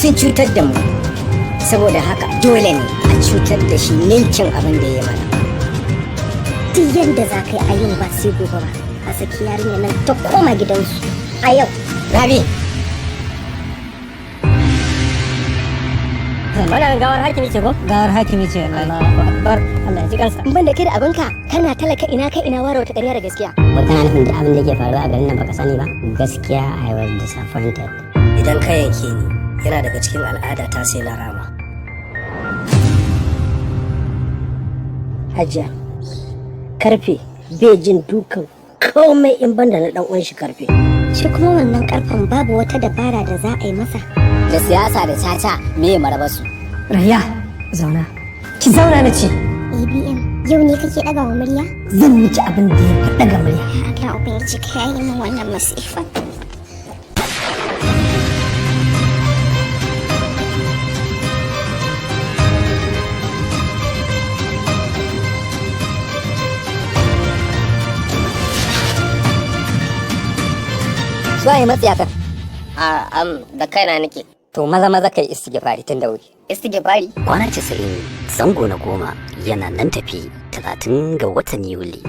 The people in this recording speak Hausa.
sun cutar da mu, saboda haka dole ne a cutar da shi ninkin abin da ya mana. Duk yadda za ka yi a yau ba sai gobe ba, a saki yarinya nan ta koma gidansu a yau. Rabi! Wannan gawar hakimi ce ko? Gawar hakimi ce, Allahu Akbar, Allah ya ji kansa. Ban da kai da abinka kana talaka ina kai ina wara wata ƙarya da gaskiya. Wai kana nufin da abin da ke faruwa a garin nan baka sani ba? Gaskiya I was disappointed. Idan ka yanke ni, yana daga cikin al'ada ta sai na rama. Hajiya, karfe bai jin dukan komai in banda na dan uwan shi karfe. Shi kuma wannan karfen babu wata dabara da za a yi masa. Da siyasa da caca me ya maraba su? Raya, zauna. Ki zauna na ce. ABM, yau ne kake ɗaga wa murya? Zan miki abin da ya fi ɗaga murya. Allah ubangiji ka yi min wannan masifa. Suwaye matsiyatan? Da kaina nake. To maza kai istighfari tun da wuri. Istighfari? Kwana 90 zango na 10 yana nan tafi 30 ga watan Yuli.